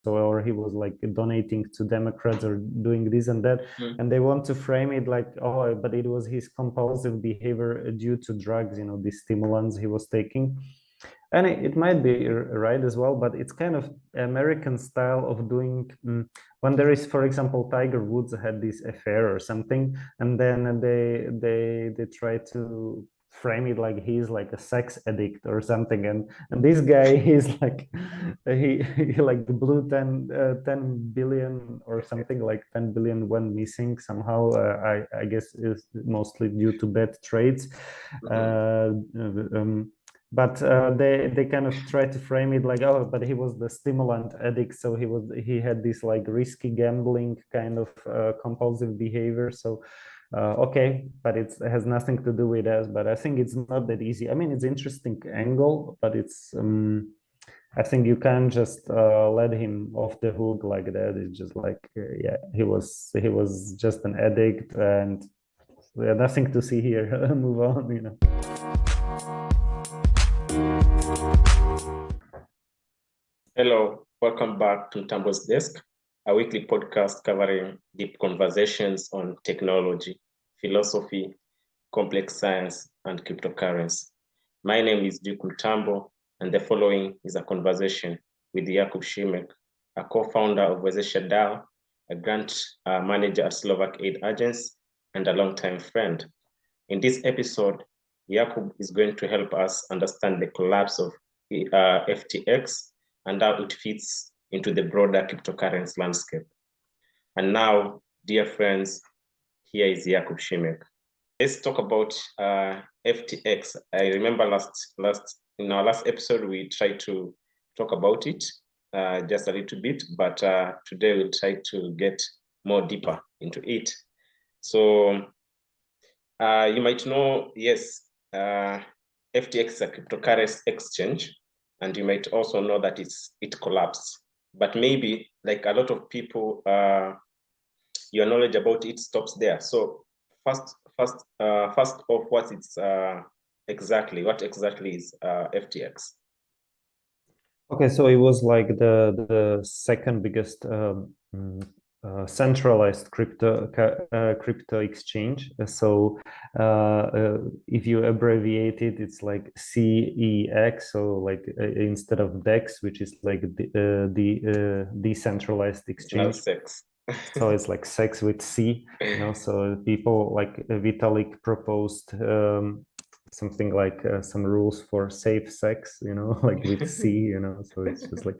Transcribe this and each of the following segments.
or he was like donating to Democrats or doing this and that. And they want to frame it like, oh, but it was his compulsive behavior due to drugs, the stimulants he was taking. And it might be right as well, but it's kind of American style of doing. When there is, for example, Tiger Woods had this affair or something, and then they try to frame it like he's like a sex addict or something, and this guy he's like he like blew 10 billion or something, like 10 billion went missing somehow. I guess is mostly due to bad trades. But they kind of try to frame it like, oh, but he was the stimulant addict, so he had this like risky gambling kind of compulsive behavior. So okay, but it has nothing to do with us. But I think it's not that easy. I mean, it's interesting angle, but it's I think you can't just let him off the hook like that. It's just like yeah, he was just an addict, and we have nothing to see here. Move on. Hello, welcome back to Mtambo's Desk, a weekly podcast covering deep conversations on technology, philosophy, complex science, and cryptocurrency. My name is Duke Mtambo, and the following is a conversation with Jakub Šimek, a co-founder of Wezesha DAO, a grant manager at Slovak Aid Agency, and a longtime friend. In this episode, Jakub is going to help us understand the collapse of FTX and how it fits into the broader cryptocurrency landscape. And now, dear friends, here is Jakub Šimek. Let's talk about FTX. I remember in our last episode, we tried to talk about it just a little bit, but today we'll try to get more deeper into it. So you might know, yes, FTX is a cryptocurrency exchange, and you might also know that it collapsed. But maybe, like a lot of people, your knowledge about it stops there. So first off, what exactly is FTX? Okay, so it was like the second biggest centralized crypto exchange. So if you abbreviate it, it's like CEX. So like instead of DEX, which is like the decentralized exchange. Sex. So it's like sex with C. So people like Vitalik proposed something like some rules for safe sex, like with C, so it's just like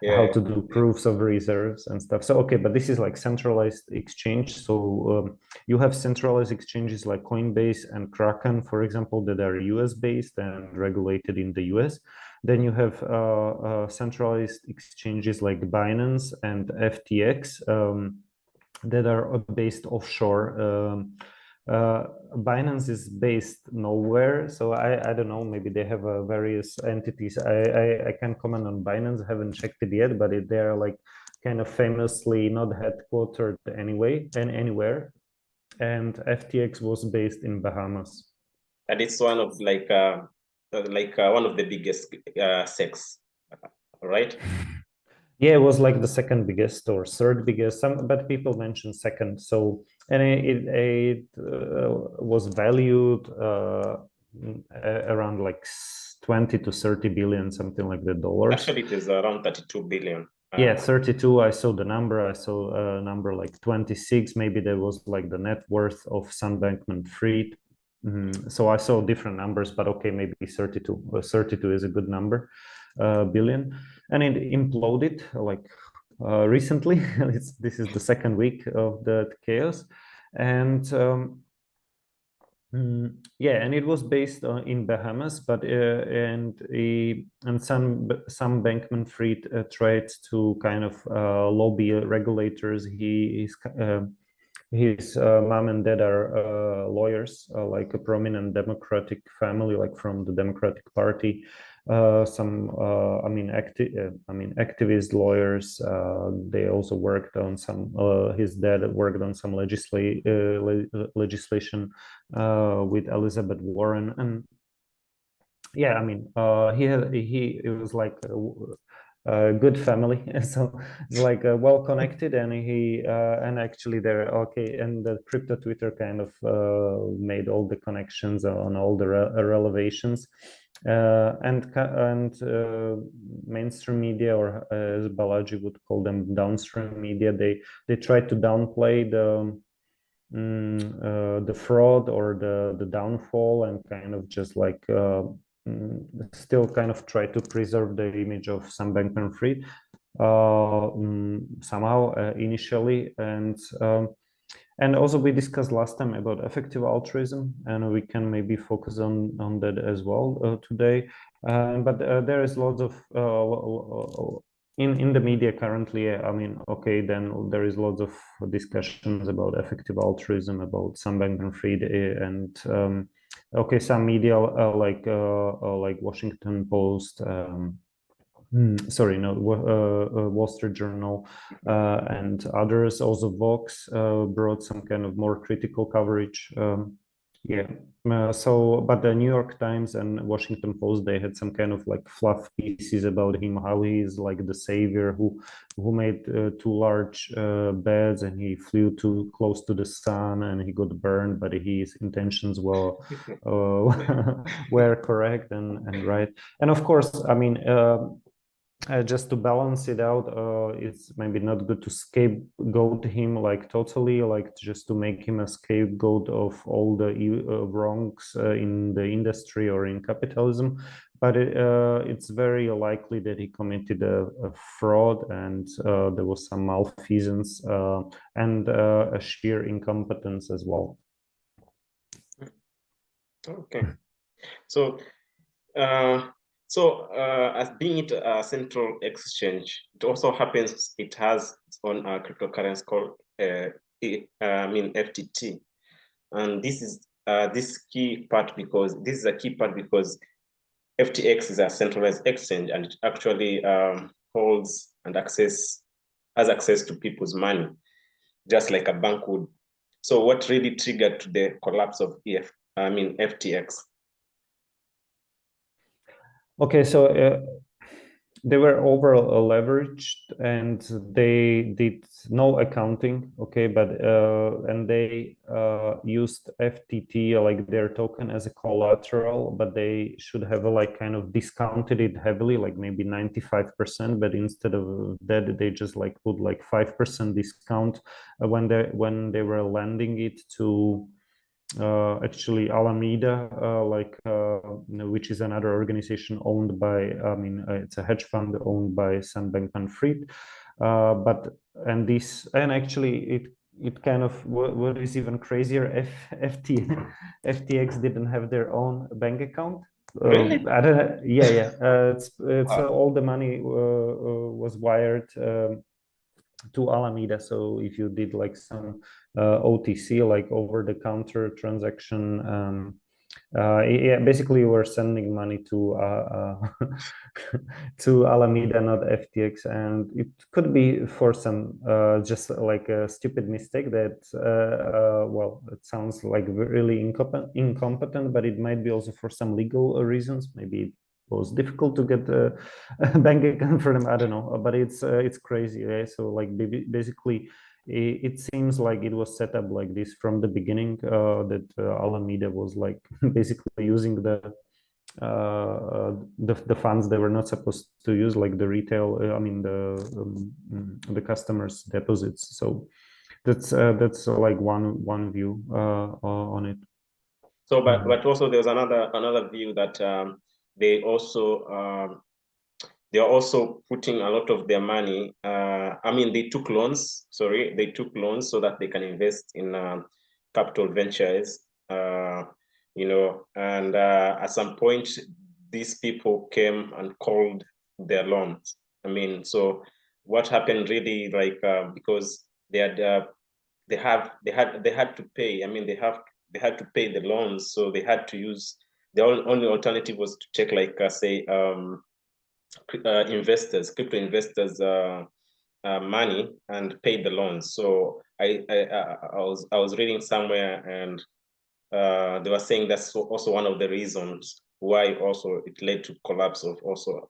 how to do proofs of reserves and stuff. So okay, but this is like centralized exchange. So you have centralized exchanges like Coinbase and Kraken, for example, that are US based and regulated in the US. Then you have centralized exchanges like Binance and FTX that are based offshore. Binance is based nowhere, so I don't know, maybe they have various entities. I can't comment on Binance, I haven't checked it yet, but they're like kind of famously not headquartered anywhere. And FTX was based in Bahamas. And it's one of one of the biggest SECs, right? Yeah, it was like the second biggest or third biggest, but people mention second. So, and it was valued around like 20 to 30 billion, something like the dollars. Actually, it is around 32 billion. Yeah, 32. I saw the number. I saw a number like 26. Maybe there was like the net worth of some Bankman-Fried. So I saw different numbers, but okay, maybe 32. 32 is a good number, billion. And it imploded like recently. This is the second week of the chaos. And yeah, and it was based in Bahamas, but and some Bankman-Fried tried to kind of lobby regulators. His mom and dad are lawyers, like a prominent Democratic family, like from the Democratic Party. Activist lawyers. They also worked on some. His dad worked on some legislation with Elizabeth Warren, and yeah, I mean, it was like good family. So it's like well connected, and he and actually they're okay. And the crypto Twitter kind of made all the connections on all the relevations. And mainstream media, or as Balaji would call them, downstream media, they try to downplay the fraud or the downfall, and kind of just like still kind of try to preserve the image of Sam Bankman-Fried somehow initially. And also we discussed last time about effective altruism, and we can maybe focus on that as well today. But there is lots of in the media currently. I mean, okay, then there is lots of discussions about effective altruism, about Sam Bankman-Fried, and okay, some media like Washington Post. Sorry, no, Wall Street Journal and others. Also, Vox brought some kind of more critical coverage. Yeah. But the New York Times and Washington Post, they had some kind of like fluff pieces about him, how he is like the savior who made too large beds, and he flew too close to the sun, and he got burned, but his intentions were were correct and right. And of course, I mean. Just to balance it out, it's maybe not good to scapegoat him like totally, like just to make him a scapegoat of all the wrongs in the industry or in capitalism. But it's very likely that he committed a fraud, and there was some malfeasance and a sheer incompetence as well. Okay, so as being it a central exchange, it also happens it has its own cryptocurrency called FTT, and this is a key part because FTX is a centralized exchange, and it actually holds and has access to people's money, just like a bank would. So what really triggered the collapse of FTX? Okay, so they were over leveraged, and they did no accounting. Okay, but and they used FTT, like their token, as a collateral, but they should have like kind of discounted it heavily, like maybe 95%. But instead of that, they just like put like 5% discount when they were lending it to actually Alameda, which is another organization owned by, it's a hedge fund owned by Sam Bankman-Fried. And actually it kind of, what is even crazier, FTX didn't have their own bank account. Really? I don't know. Yeah. It's all the money was wired to Alameda. So if you did like some OTC, like over the counter transaction, basically you were sending money to to Alameda, not FTX, and it could be for some just like a stupid mistake that well, it sounds like really incompetent, but it might be also for some legal reasons. Maybe it was difficult to get a bank account for them. I don't know, but it's crazy. Right? So like basically, it seems like it was set up like this from the beginning. That Alameda was like basically using the funds they were not supposed to use, like the retail. The customers' deposits. So that's like one view on it. So, but also there's another view that they also they are also putting a lot of their money. They took loans. Sorry, they took loans so that they can invest in capital ventures. And at some point, these people came and called their loans. So what happened really, like because they had to pay. They had to pay the loans, so they had to use the only alternative was to take like crypto investors money and pay the loans. So I was reading somewhere, and they were saying that's also one of the reasons why also it led to collapse of also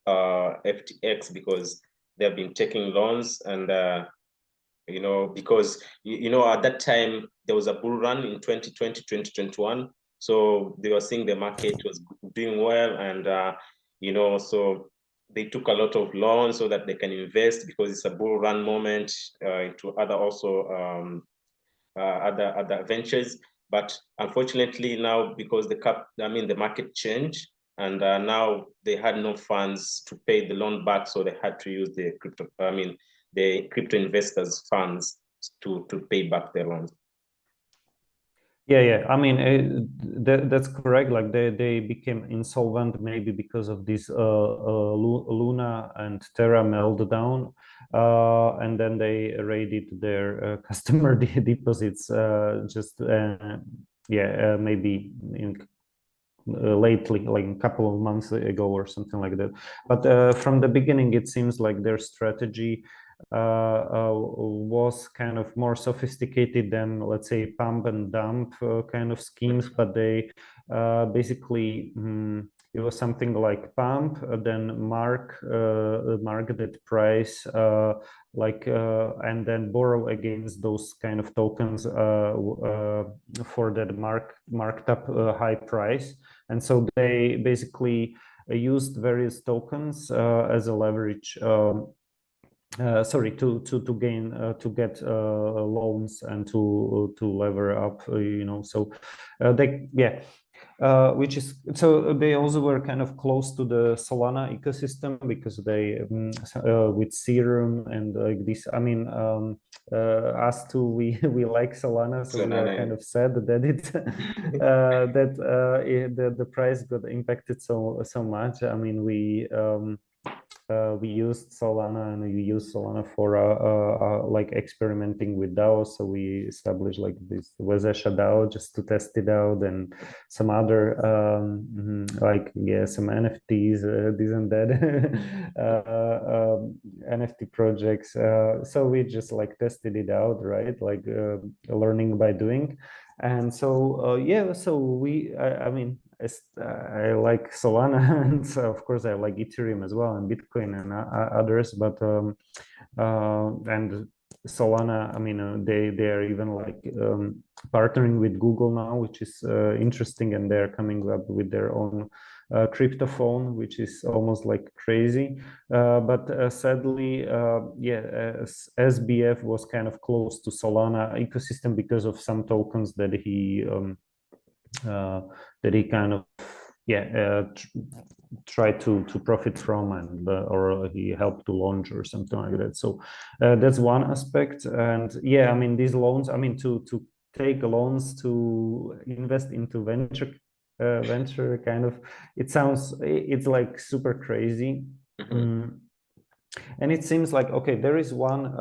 FTX because they have been taking loans and because at that time there was a bull run in 2020, 2021. So they were seeing the market was doing well, and so they took a lot of loans so that they can invest because it's a bull run moment into other other ventures. But unfortunately now, because the market changed, and now they had no funds to pay the loan back, so they had to use the crypto investors' funds to pay back their loans. Yeah. I mean, that's correct. Like they became insolvent maybe because of this Luna and Terra meltdown, and then they raided their customer deposits. Maybe in lately, like a couple of months ago or something like that. But from the beginning, it seems like their strategy was kind of more sophisticated than, let's say, pump and dump kind of schemes. But they basically it was something like pump, then mark that price, and then borrow against those kind of tokens for that marked up high price. And so they basically used various tokens as a leverage. To get loans and to lever up, So which is so they also were kind of close to the Solana ecosystem because they with Serum and like this. I mean, us too, we like Solana, so we are kind of sad that the price got impacted so much. I mean, we used Solana, and we use Solana for like experimenting with DAOs. So we established like this Wazesha DAO just to test it out, and some other some NFTs, this and that NFT projects. So we just like tested it out, right? Like learning by doing. And so I mean, I like Solana, and so of course I like Ethereum as well, and Bitcoin and others. But and Solana, I mean, they are even like partnering with Google now, which is interesting, and they're coming up with their own crypto phone, which is almost like crazy. But sadly, SBF was kind of close to Solana ecosystem because of some tokens that he kind of tried to profit from, and or he helped to launch or something like that. So that's one aspect. And I mean, these loans, I mean, to take loans to invest into venture kind of, it's like super crazy. And it seems like, okay, there is one,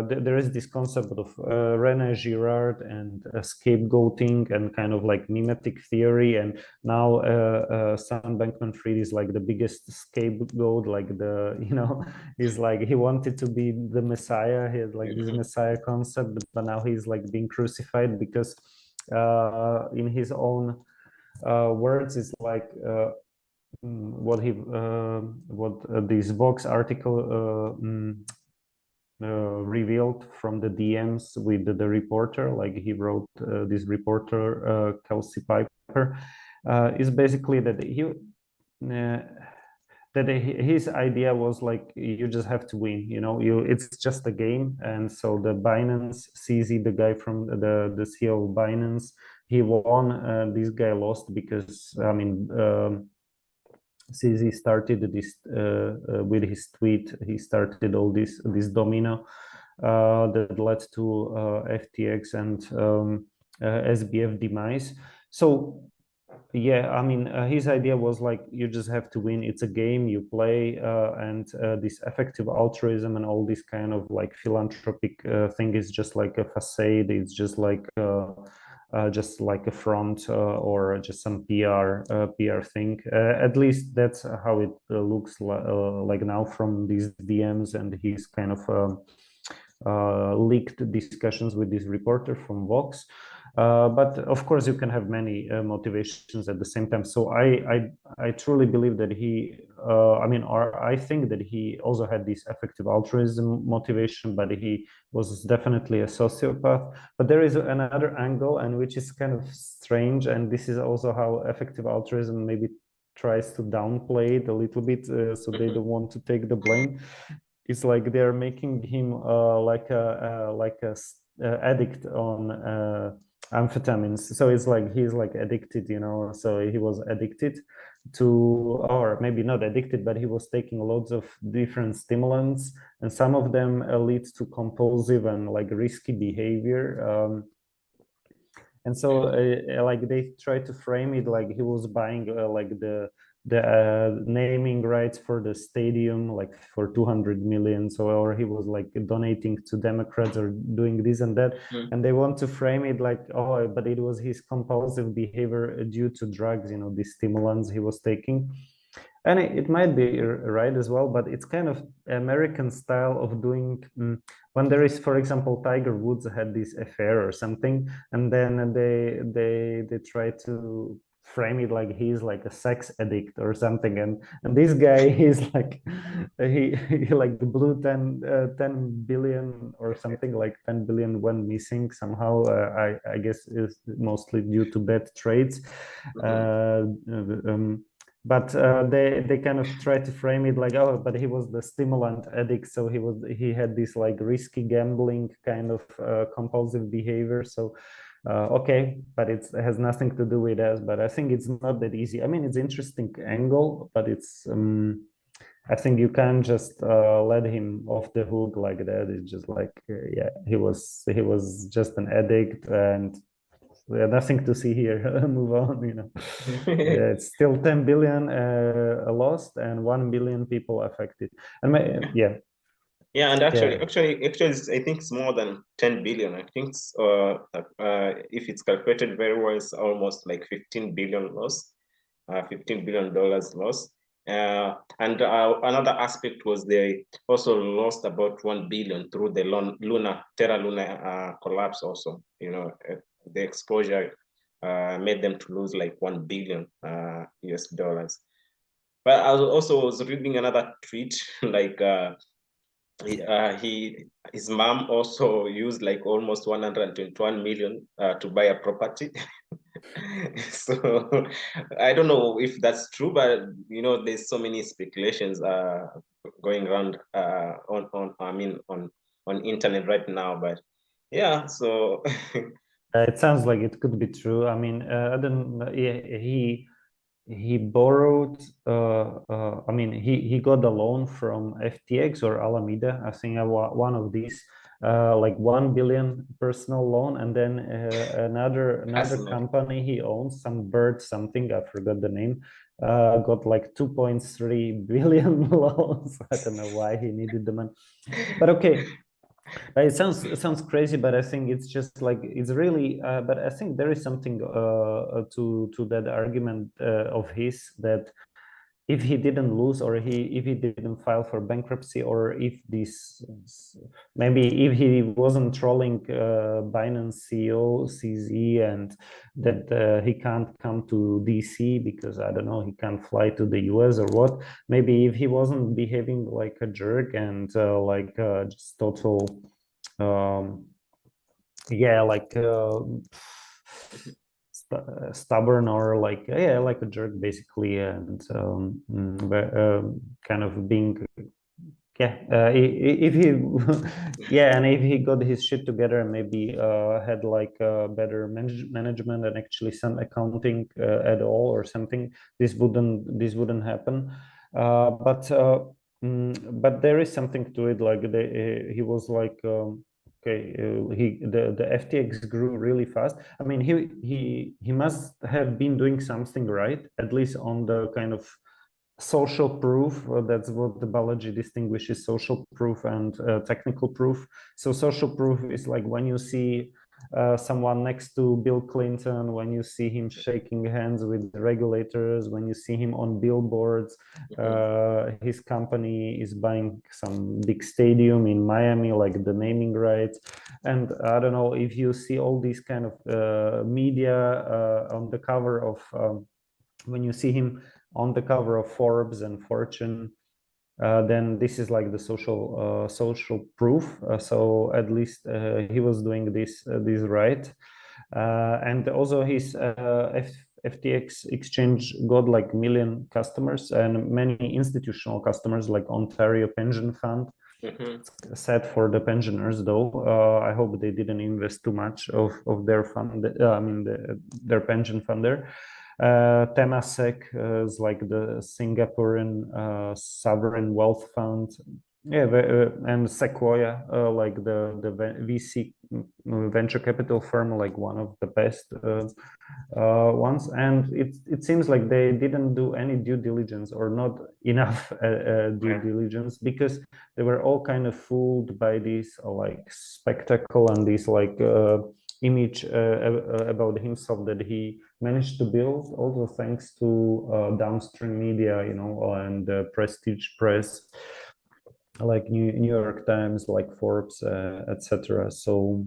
there is this concept of René Girard and scapegoating and kind of like mimetic theory. And now Sam Bankman-Fried is like the biggest scapegoat, like he's like, he wanted to be the Messiah. He had like this Messiah concept, but now he's like being crucified because in his own words, it's like, what this Vox article revealed from the DMs with the reporter, like he wrote, this reporter Kelsey Piper, is basically that his idea was like, you just have to win, it's just a game. And so the Binance CZ, the guy from the CEO of Binance, he won, this guy lost because, I mean, CZ started this with his tweet. He started all this domino that led to FTX and SBF demise. So I mean, his idea was like, you just have to win. It's a game you play, and this effective altruism and all this kind of like philanthropic thing is just like a facade. It's just like a front or just some PR thing. At least that's how it looks like now from these DMs and his kind of leaked discussions with this reporter from Vox. But of course, you can have many motivations at the same time. So I truly believe that I think that he also had this effective altruism motivation, but he was definitely a sociopath. But there is another angle, and which is kind of strange, and this is also how effective altruism maybe tries to downplay it a little bit, so they don't want to take the blame. It's like they're making him like a addict on amphetamines. So it's like he's like addicted, so he was addicted to, or maybe not addicted, but he was taking loads of different stimulants, and some of them lead to compulsive and like risky behavior. And so like they try to frame it like he was buying like the naming rights for the stadium like for 200 million, so, or he was like donating to Democrats or doing this and that. And they want to frame it like, oh, but it was his compulsive behavior due to drugs, these stimulants he was taking. And it might be right as well, but it's kind of American style of doing. When there is, for example, Tiger Woods had this affair or something, and then they try to frame it like he's like a sex addict or something, and this guy is like he like blew 10 billion or something, like 10 billion went missing somehow. I guess is mostly due to bad trades. But they kind of try to frame it like, oh, but he was the stimulant addict, so he had this like risky gambling kind of compulsive behavior. So okay, but it has nothing to do with us. But I think it's not that easy. I mean, it's interesting angle, but it's I think you can't just let him off the hook like that. It's just like yeah, he was just an addict, and nothing to see here. Move on. Yeah, it's still 10 billion lost and 1 billion people affected. And yeah. Yeah, and actually, I think it's more than 10 billion. I think if it's calculated very well, it's almost like 15 billion loss, $15 billion loss. And another aspect was they also lost about 1 billion through the Terra Luna collapse also. The exposure made them to lose like 1 billion US dollars. But I also was reading another tweet like his mom also used like almost 121 million to buy a property. So I don't know if that's true, but there's so many speculations going around on internet right now. But yeah, so it sounds like it could be true. I mean, I don't know. He borrowed. I mean, he got a loan from FTX or Alameda. I think one of these. Like 1 billion personal loan, and then another company he owns, some bird something, I forgot the name, got like 2.3 billion loans. I don't know why he needed the money, but okay. It sounds crazy, but I think it's just like it's really. But I think there is something to that argument of his, that if he didn't lose, or if he didn't file for bankruptcy, or if this, maybe if he wasn't trolling Binance CEO CZ, and that he can't come to DC because I don't know, he can't fly to the US or what. Maybe if he wasn't behaving like a jerk and just total yeah, like stubborn, or like like a jerk basically, and kind of being if he yeah, and if he got his shit together and maybe had like better management and actually some accounting at all or something, this wouldn't happen. But there is something to it, like he was like okay, the FTX grew really fast. I mean, he must have been doing something right, at least on the kind of social proof. That's what the biology distinguishes: social proof and technical proof. So social proof is like when you see someone next to Bill Clinton, when you see him shaking hands with the regulators, when you see him on billboards. His company is buying some big stadium in Miami, like the naming rights. And I don't know if you see all these kind of media on the cover of, when you see him on the cover of Forbes and Fortune, then this is like the social proof. So at least he was doing this right. And also his FTX exchange got like million customers and many institutional customers, like Ontario Pension Fund. Sad for the pensioners, though. I hope they didn't invest too much of their fund. I mean, their pension fund there. Temasek is like the Singaporean sovereign wealth fund. Yeah, and Sequoia, like the VC venture capital firm, like one of the best ones. And it seems like they didn't do any due diligence, or not enough due diligence, because they were all kind of fooled by this like spectacle and this like image about himself that he managed to build, also thanks to downstream media, you know, and prestige press, like New York Times, like Forbes, etc. So,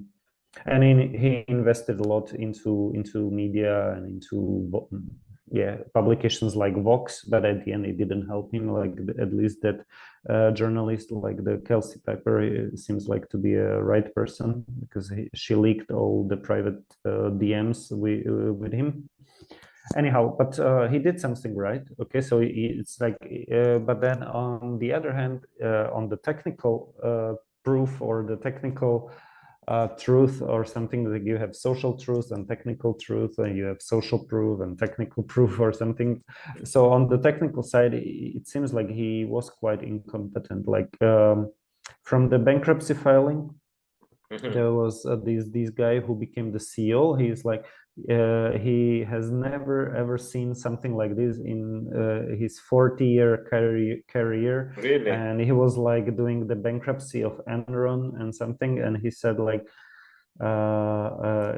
and he invested a lot into media and into publications like Vox, but at the end it didn't help him. Like at least that journalist, like the Kelsey Piper, seems like to be a right person, because she leaked all the private DMs with him. Anyhow, but he did something right. Okay, so it's like, but then on the other hand, on the technical proof, or the technical truth, or something, like you have social truth and technical truth, and you have social proof and technical proof, or something. So on the technical side, it seems like he was quite incompetent. Like from the bankruptcy filing, there was this guy who became the CEO. He's like, he has never ever seen something like this in his 40-year career. Really? And he was like doing the bankruptcy of Enron and something, and he said like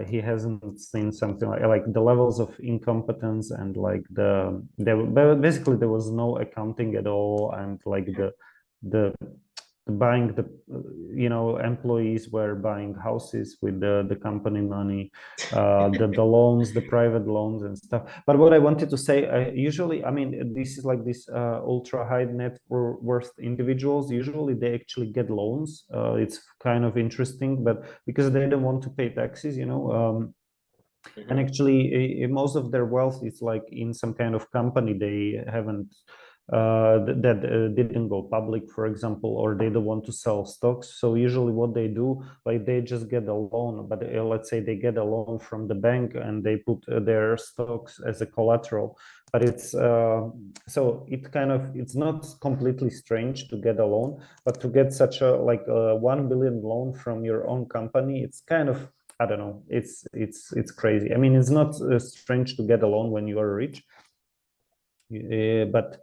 he hasn't seen something like the levels of incompetence, and like basically there was no accounting at all, and like the buying the employees were buying houses with the company money, the loans, the private loans and stuff. But what I wanted to say, usually, I mean, this is like this ultra high net worth individuals, usually they actually get loans. It's kind of interesting, but because they don't want to pay taxes, and actually most of their wealth is like in some kind of company they haven't that didn't go public, for example, or they don't want to sell stocks. So usually what they do, like they just get a loan, but let's say they get a loan from the bank and they put their stocks as a collateral. But it's so it's not completely strange to get a loan, but to get such a like a 1 billion loan from your own company, it's kind of, I don't know, it's crazy. I mean, it's not strange to get a loan when you are rich, but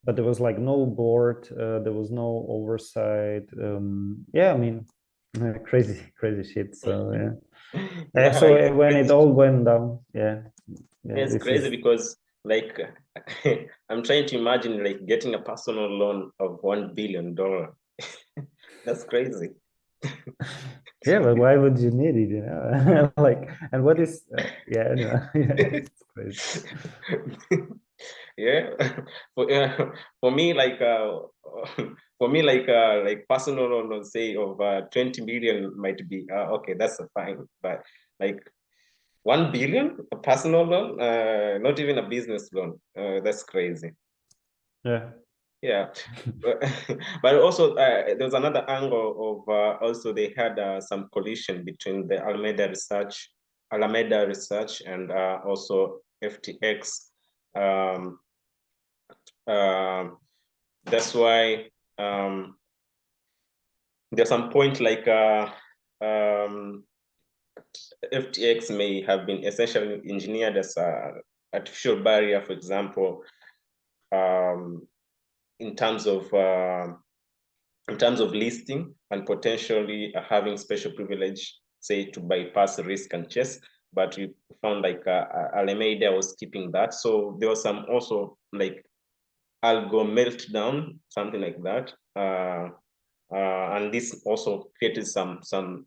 there was like no board, there was no oversight. Yeah, I mean, crazy shit. So yeah, so when it all went down, it's crazy because like I'm trying to imagine like getting a personal loan of $1 billion. That's crazy. Yeah, but why would you need it, you know? Like, and what is anyway, it's crazy. Yeah, for me like personal loan, let's say of 20 million might be okay, that's fine. But like 1 billion a personal loan, not even a business loan, that's crazy. Yeah. But also there's another angle of also they had some collision between the Alameda research and also FTX. That's why there's some point like FTX may have been essentially engineered as a artificial barrier, for example, in terms of listing and potentially having special privilege say, to bypass risk and chase. But we found like Alameda was keeping that. So there was some also like algo meltdown, something like that. And this also created some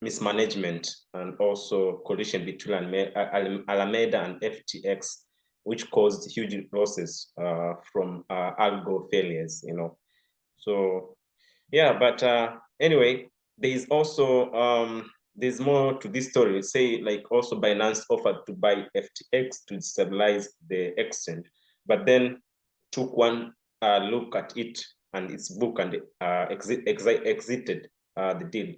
mismanagement and also collision between Alameda and FTX, which caused huge losses from algo failures, you know. So yeah, but anyway, there is also there's more to this story. Say like also Binance offered to buy FTX to stabilize the exchange, but then took one look at it and its book and exited the deal.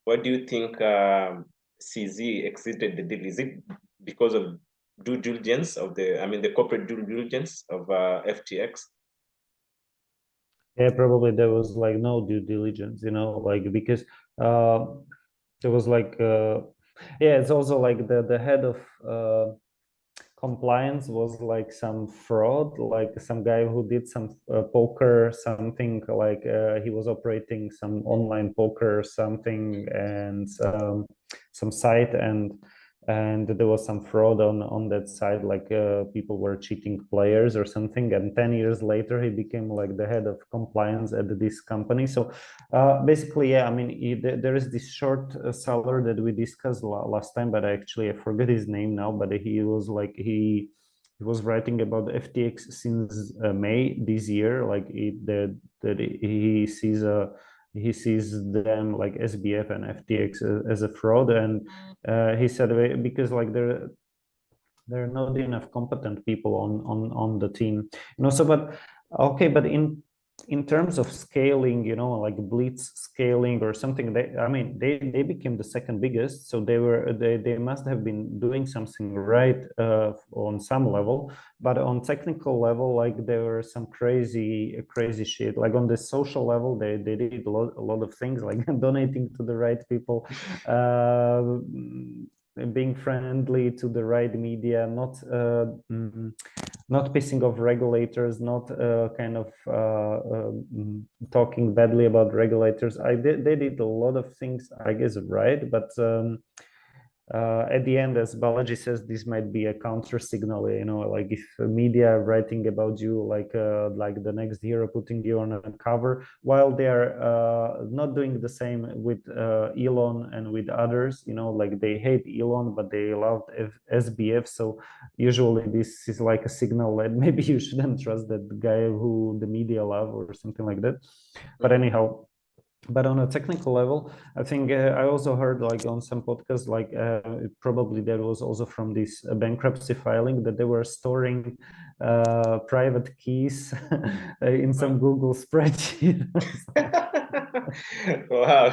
What do you think CZ exited the deal? Is it because of due diligence of the corporate due diligence of FTX? Yeah, probably there was like no due diligence, like because uh, there was like yeah, it's also like the head of compliance was like some fraud, like some guy who did some poker, something like he was operating some online poker or something, and some site, and there was some fraud on that side, like people were cheating players or something, and 10 years later he became like the head of compliance at this company. So basically, yeah, I mean, there is this short seller that we discussed last time, but I forget his name now, but he was like he was writing about FTX since May this year, like that he sees them like SBF and FTX as a fraud, and he said because like there are not enough competent people on the team, so but okay, but in terms of scaling, like blitz scaling or something, they became the second biggest, so they must have been doing something right on some level, but on technical level, like there were some crazy shit, like on the social level they did a lot of things, like donating to the right people, being friendly to the right media, not pissing off regulators, not talking badly about regulators. They did a lot of things, I guess, right, but at the end, as Balaji says, this might be a counter signal, like if media are writing about you, like the next hero, putting you on a cover, while they are not doing the same with Elon and with others, like they hate Elon, but they loved SBF. So usually this is like a signal that maybe you shouldn't trust that guy who the media love or something like that. But anyhow, but on a technical level, I think I also heard like on some podcasts, like probably that was also from this bankruptcy filing, that they were storing private keys in some Google spreadsheet. Wow.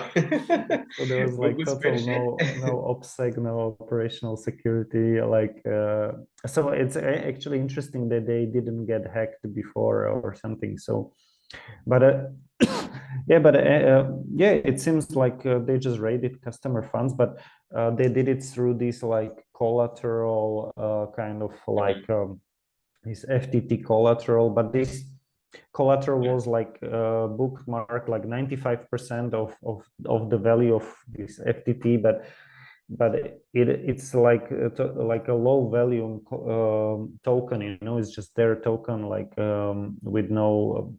So there was like total no OPSEC, no operational security. Like so it's actually interesting that they didn't get hacked before or something. So, but yeah, but yeah, it seems like they just raided customer funds, but they did it through this like collateral kind of like this FTT collateral, but this collateral was like bookmarked like 95% of the value of this FTT, but it's like like a low volume token, it's just their token, like with no,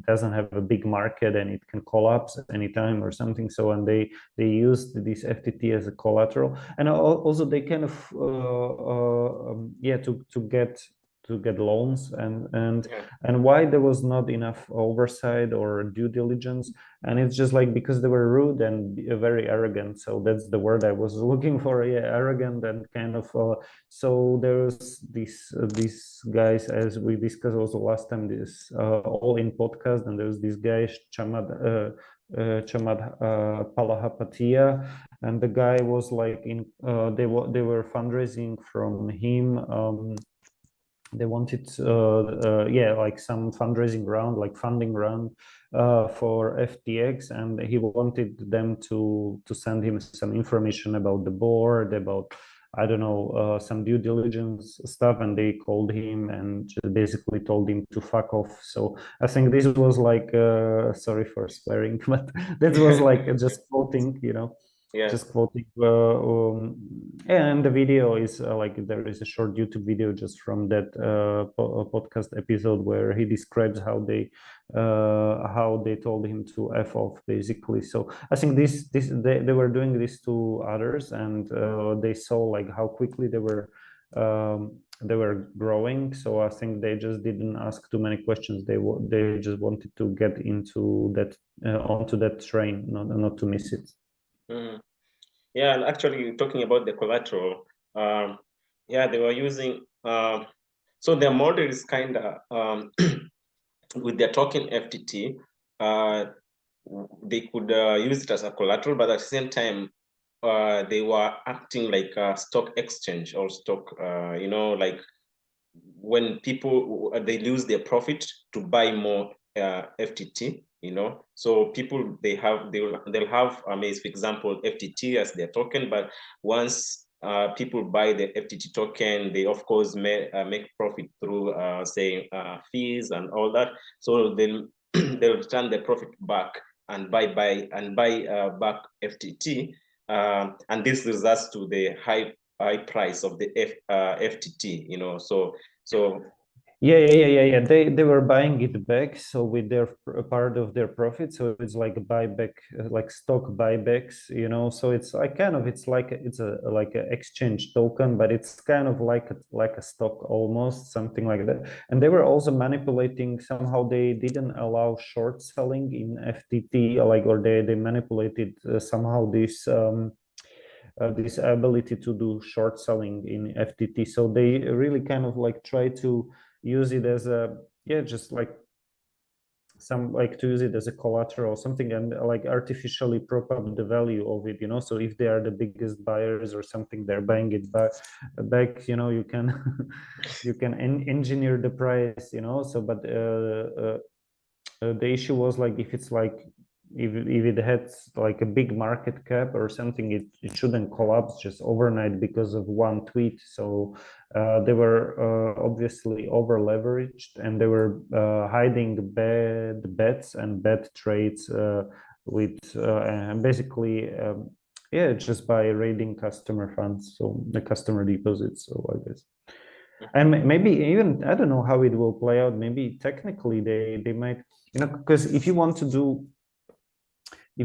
doesn't have a big market, and it can collapse anytime or something. So, and they used this FTT as a collateral, and also they kind of yeah, to get loans, and why there was not enough oversight or due diligence. And it's just like because they were rude and very arrogant, so that's the word I was looking for. Yeah, arrogant, and kind of so there's these guys, as we discussed also last time, this all in podcast, and there's this guy Chamad Palahapatia, and the guy was like in they were fundraising from him. They wanted yeah, like some fundraising round, like funding round for FTX, and he wanted them to send him some information about the board, about, I don't know, some due diligence stuff, and they called him and just basically told him to fuck off. So I think this was like sorry for swearing, but that was like just quoting. Yeah. just quoting, and the video is like there is a short YouTube video just from that podcast episode where he describes how they told him to F off, basically. So I think they were doing this to others, and they saw like how quickly they were growing. So I think they just didn't ask too many questions. They just wanted to get into that onto that train, not to miss it. Mm. Yeah, and actually talking about the collateral, yeah, they were using so their model is kind of with their token FTT, they could use it as a collateral, but at the same time, they were acting like a stock exchange or stock, like when people they lose their profit to buy more FTT, so people they'll have for example FTT as their token, but once people buy the FTT token, they of course make profit through say fees and all that. So they'll return the profit back and buy back FTT, and this results to the high price of the FTT. So Yeah. They were buying it back, so with their part of their profit. So it's like a buyback, like stock buybacks, So it's like it's like it's a like an exchange token, but it's kind of like a stock almost, something like that. And they were also manipulating somehow. They didn't allow short selling in FTT, or they manipulated somehow this ability to do short selling in FTT. So they really kind of like try to use it as just like to use it as a collateral, something, and like artificially prop up the value of it. So if they are the biggest buyers or something, they're buying it back. You can you can engineer the price. So but the issue was like if it's like if it had like a big market cap or something, it shouldn't collapse just overnight because of one tweet. So they were obviously over leveraged, and they were hiding bad bets and bad trades with basically just by raiding customer funds, so the customer deposits. So I guess, and maybe even I don't know how it will play out. Maybe technically they might, because if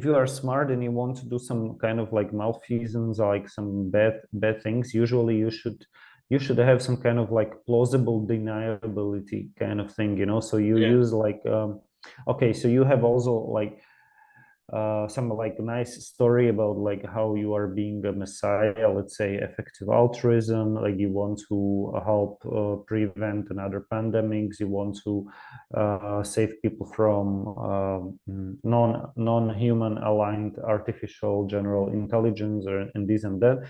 you are smart and you want to do some kind of like malfeasance, like some bad things, usually you should have some kind of like plausible deniability kind of thing. So you use like okay, so you have also like some like nice story about like how you are being a messiah, let's say effective altruism, like you want to help prevent another pandemics, you want to save people from non-human aligned artificial general intelligence, and this and that.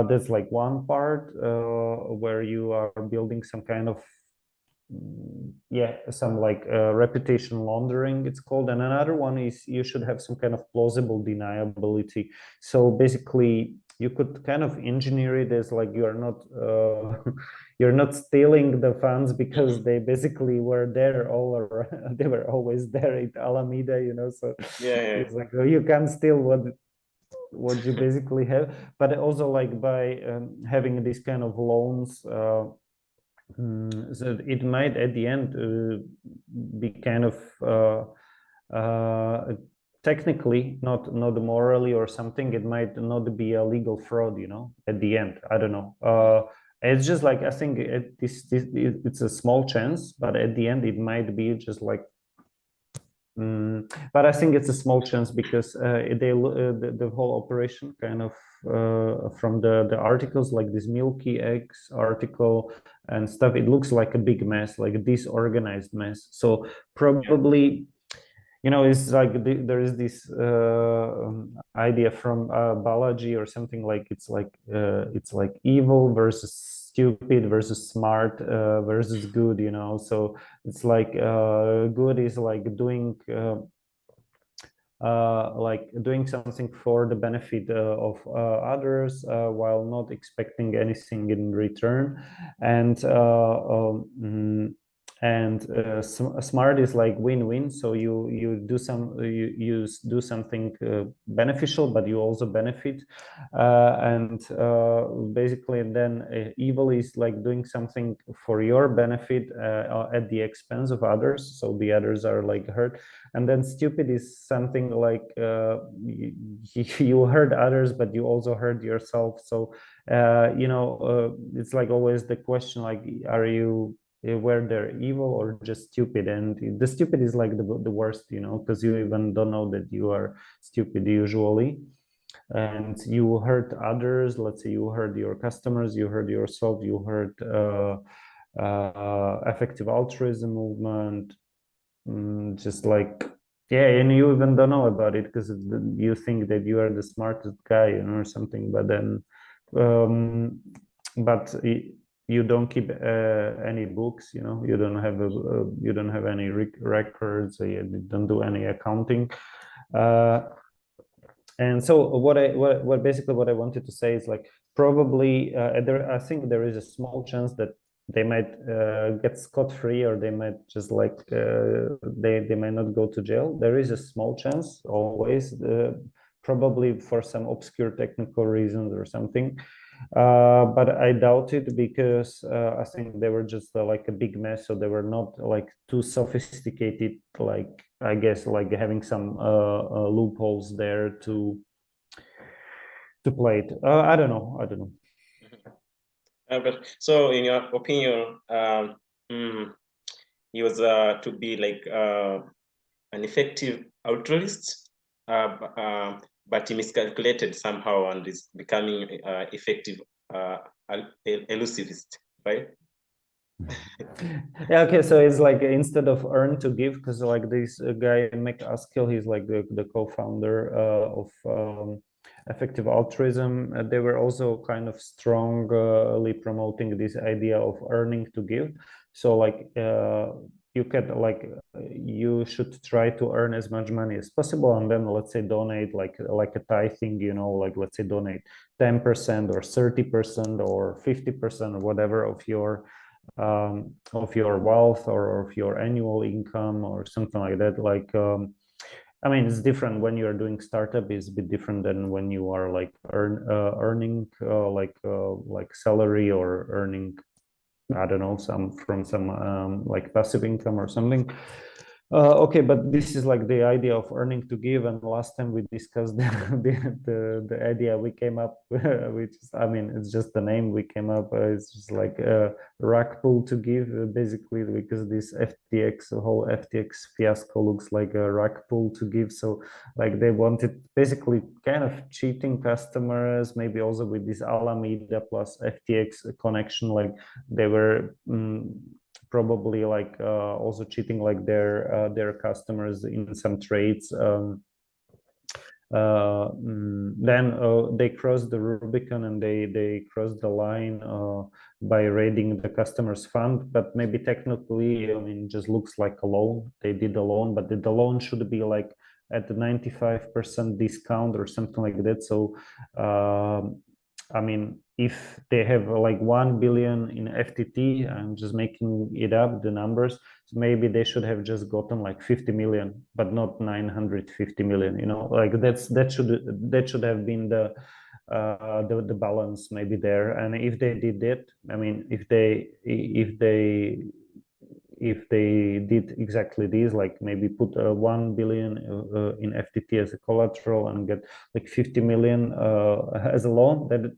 That's like one part where you are building some kind of some like reputation laundering, it's called. And another one is you should have some kind of plausible deniability. So basically you could kind of engineer it as like you're not you're not stealing the funds because they basically were there all around. They were always there at Alameda, so it's like you can't steal what you basically have. But also like by having these kind of loans, so it might at the end be kind of technically not morally or something. It might not be a legal fraud, at the end. I don't know. It's just like I think it's a small chance, but at the end it might be just like. But I think it's a small chance because the whole operation kind of from the articles, like this Milky Eggs article and stuff, it looks like a big mess, like a disorganized mess. So probably, it's like there is this idea from Balaji or something, like it's like evil versus stupid versus smart versus good, so it's like good is like doing something for the benefit of others while not expecting anything in return. And and smart is like win-win. So you do something beneficial, but you also benefit, and basically then evil is like doing something for your benefit at the expense of others, so the others are like hurt. And then stupid is something like you hurt others, but you also hurt yourself. So it's like always the question, like, are you where they're evil or just stupid? And the stupid is like the worst, because you even don't know that you are stupid usually, and you hurt others. Let's say you hurt your customers, you hurt yourself, you hurt effective altruism movement. Just like, yeah, and you even don't know about it because you think that you are the smartest guy, or something, but then but you don't keep any books, you don't have you don't have any records, you don't do any accounting. And so what basically what I wanted to say is, like, probably I think there is a small chance that they might get scot-free, or they might just like they might not go to jail. There is a small chance always, probably for some obscure technical reasons or something. But I doubt it, because I think they were just like a big mess, so they were not like too sophisticated, like, I guess, like having some loopholes there to play it. I don't know. But so, in your opinion, he was to be like an effective altruist, but he miscalculated somehow and is becoming effective elusivist, right? Yeah, okay, so it's like instead of earn to give, because like this guy McAskill, he's like the co-founder of effective altruism. They were also kind of strongly promoting this idea of earning to give. So like you can like you should try to earn as much money as possible, and then let's say donate like a tithing, like let's say donate 10% or 30% or 50% or whatever of your wealth or of your annual income or something like that. Like, I mean, it's different when you are doing startup. Is a bit different than when you are like earning like salary, or earning, I don't know, some like passive income or something. Okay, but this is like the idea of earning to give, and last time we discussed the idea we came up, which is, I mean, it's just the name we came up. It's just like a rug pull to give, basically, because this FTX, the whole FTX fiasco looks like a rug pull to give. So like they wanted basically kind of cheating customers, maybe also with this Alameda plus FTX connection, like they were probably like also cheating like their customers in some trades. Then they crossed the Rubicon, and they crossed the line by raiding the customer's fund. But maybe technically, I mean, just looks like a loan. They did a loan, but the loan should be like at the 95% discount or something like that. So I mean, if they have like 1 billion in FTT, I'm just making it up, the numbers, so maybe they should have just gotten like 50 million, but not 950 million, like that should have been the balance maybe there. And if they did that, I mean, if they did exactly this, like maybe put 1 billion in FTT as a collateral and get like 50 million as a loan, that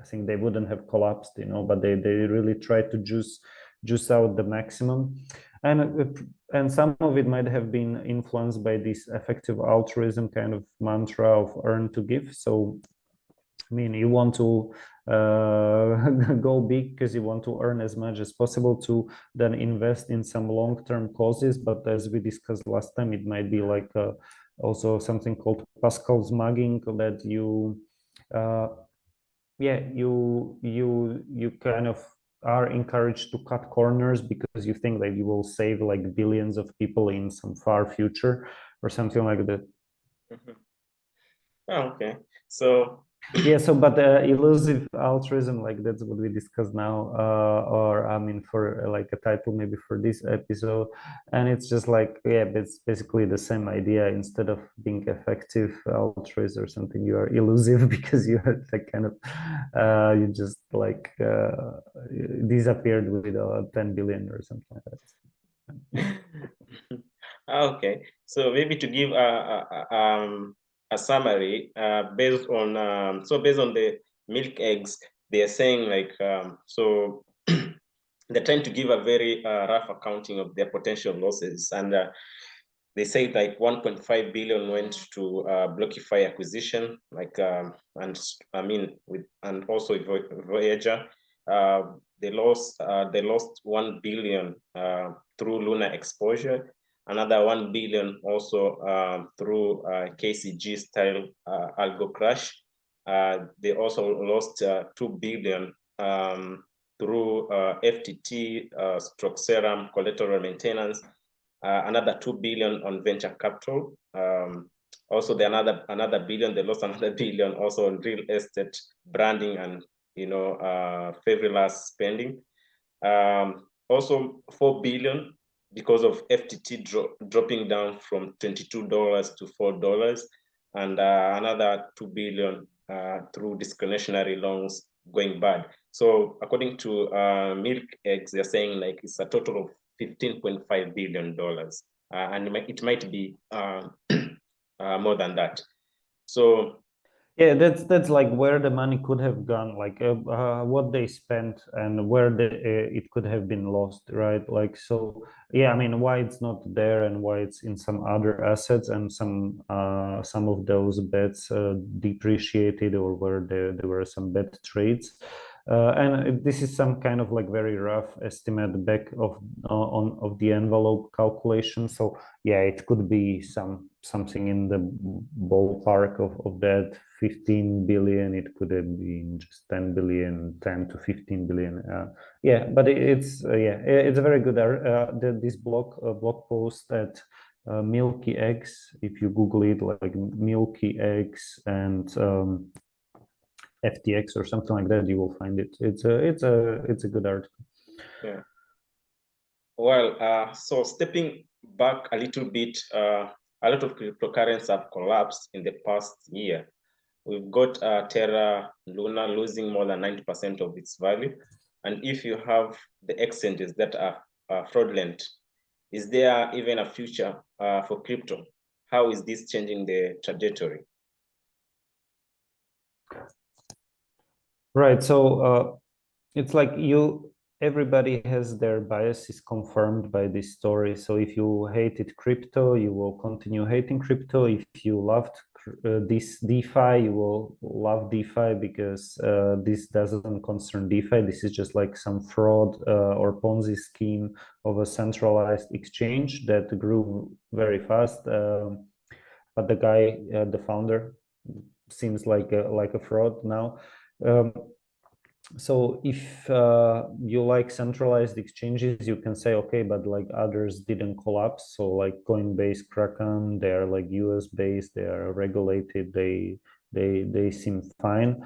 I think they wouldn't have collapsed, but they really tried to juice out the maximum. And some of it might have been influenced by this effective altruism kind of mantra of earn to give. So I mean, you want to go big because you want to earn as much as possible to then invest in some long-term causes. But as we discussed last time, it might be like also something called Pascal's mugging, that you, you kind of are encouraged to cut corners because you think that you will save like billions of people in some far future or something like that. Oh, okay. So Yeah, so but elusive altruism, like that's what we discuss now, or I mean, for like a title maybe for this episode, and it's just like, yeah, it's basically the same idea. Instead of being effective altruist or something, you are elusive because you are like kind of, you just like disappeared with 10 billion or something like that. Okay, so maybe to give a summary based on based on the milk eggs, they are saying like they're trying to give a very rough accounting of their potential losses, and they say like 1.5 billion went to BlockFi acquisition, like and I mean with and also Voyager. They lost 1 billion through Luna exposure, another 1 billion also through KCG style algo crash. They also lost 2 billion through FTT stroke serum collateral maintenance, another 2 billion on venture capital. Also, another billion. They lost another billion also on real estate branding and frivolous spending. Also, 4 billion because of FTT dropping down from $22 to $4, and another 2 billion through discretionary loans going bad. So according to Milk Eggs, they're saying like it's a total of $15.5 billion, and it might be more than that. So yeah, that's like where the money could have gone, like what they spent and where it could have been lost, right? Like, so yeah, I mean, why it's not there and why it's in some other assets, and some of those bets depreciated, or where there were some bad trades. And this is some kind of like very rough estimate back of the envelope calculation. So yeah, it could be something in the ballpark of that 15 billion. It could have been just 10 billion, 10 to 15 billion. Yeah, but it's a very good this blog post at Milky Eggs. If you Google it, like Milky Eggs and FTX or something like that, you will find it. It's a good article. yeah. Well, so stepping back a little bit, a lot of cryptocurrencies have collapsed in the past year. We've got Terra Luna losing more than 90% of its value. And if you have the exchanges that are fraudulent, is there even a future for crypto? How is this changing the trajectory? Right. So it's like everybody has their biases confirmed by this story. So if you hated crypto, you will continue hating crypto. If you loved this DeFi, you will love DeFi, because this doesn't concern DeFi. This is just like some fraud or Ponzi scheme of a centralized exchange that grew very fast. But the guy, the founder, seems like a fraud now. So if you like centralized exchanges, you can say, okay, but like others didn't collapse. So like Coinbase, Kraken, they are like US based, they are regulated, they seem fine.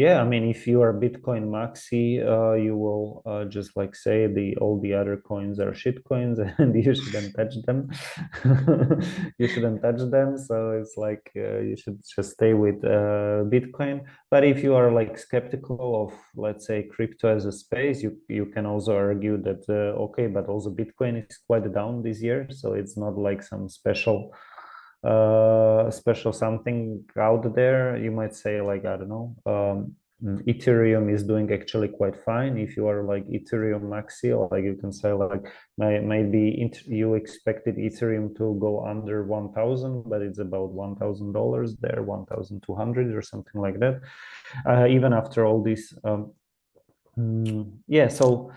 Yeah, I mean, if you are Bitcoin maxi, you will just like say all the other coins are shit coins, and you shouldn't touch them. You shouldn't touch them. So it's like you should just stay with Bitcoin. But if you are like skeptical of, let's say, crypto as a space, you can also argue that okay, but also Bitcoin is quite down this year, so it's not like some special something out there. You might say, like, I don't know, Ethereum is doing actually quite fine. If you are like Ethereum maxi, like you can say like maybe you expected Ethereum to go under 1,000, but it's about $1,000 there, 1,200 or something like that. Even after all this, yeah. So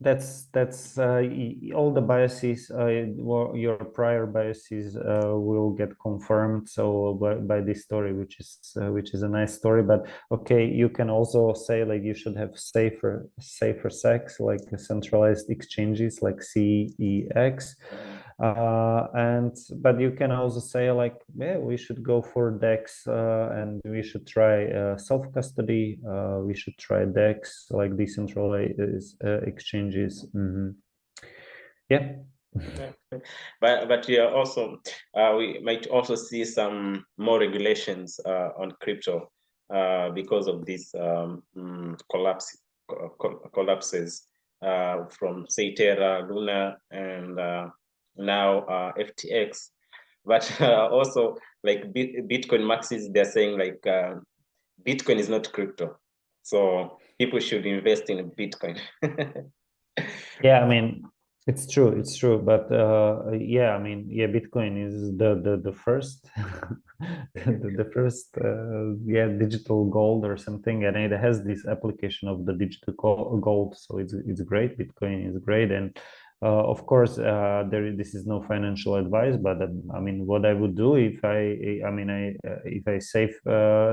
that's all the biases, your prior biases will get confirmed, so by this story, which is a nice story. But okay, you can also say like you should have safer sex, like centralized exchanges like CEX. But you can also say like, yeah, we should go for DEX, and we should try self-custody. We should try DEX, like decentralized exchanges. Yeah. But yeah, also we might also see some more regulations on crypto because of these collapses from say Terra, Luna, and now FTX. But also like Bitcoin maxis, they're saying like Bitcoin is not crypto, so people should invest in Bitcoin. Yeah, I mean, it's true. But yeah, I mean, yeah, Bitcoin is the first the first yeah, digital gold or something, and it has this application of the digital gold, so it's great. Bitcoin is great, and of course, this is no financial advice, but I mean, what I would do if if I save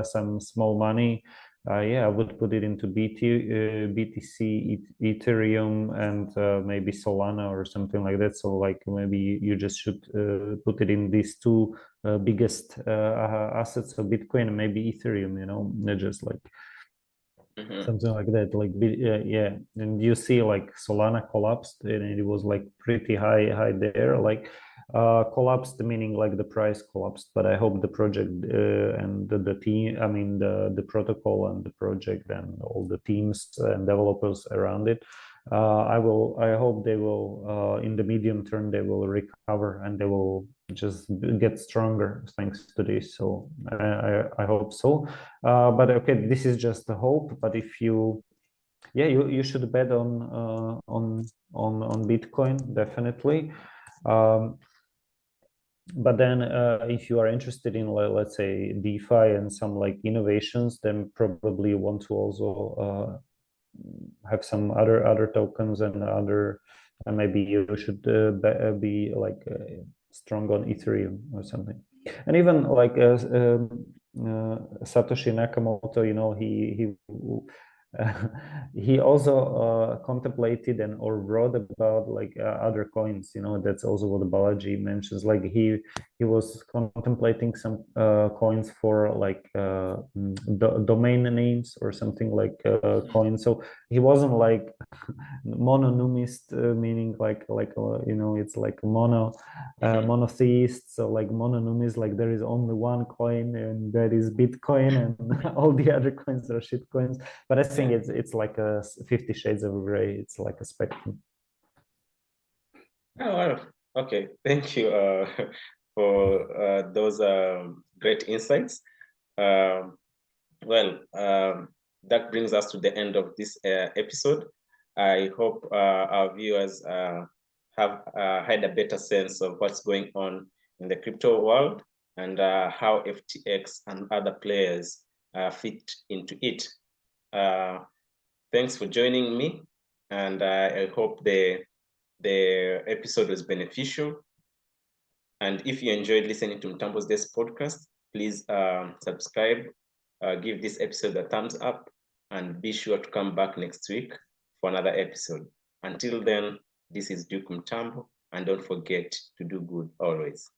some small money. Yeah, I would put it into BTC, Ethereum, and maybe Solana or something like that. So, like, maybe you just should put it in these two biggest assets of Bitcoin and maybe Ethereum. Just like something like that. Like, yeah, and you see, like, Solana collapsed, and it was like pretty high there. Like, collapsed meaning like the price collapsed, but I hope the project and the team, I mean the protocol and the project and all the teams and developers around it, I hope they will in the medium term they will recover and they will just get stronger thanks to this. So I hope so. But okay, this is just a hope. But if you, yeah, you should bet on Bitcoin, definitely. But then if you are interested in, let's say, DeFi and some like innovations, then probably you want to also have some other tokens and other, and maybe you should be like strong on Ethereum or something. And even like Satoshi Nakamoto, he also contemplated and or wrote about like other coins. That's also what Balaji mentions. Like he was contemplating some coins for like domain names or something like coins. So he wasn't like mononymist, meaning like it's like monotheist. So like mononymist, like there is only one coin and that is Bitcoin, and all the other coins are shit coins. But I think it's like a 50 shades of gray. It's like a spectrum. Oh, wow. Okay, thank you for those great insights. That brings us to the end of this episode. I hope our viewers have had a better sense of what's going on in the crypto world and how FTX and other players fit into it. Thanks for joining me, and I hope the episode was beneficial. And if you enjoyed listening to Mtambo's Desk podcast, please subscribe, give this episode a thumbs up, and be sure to come back next week for another episode. Until then, this is Duke Mtambo, and don't forget to do good always.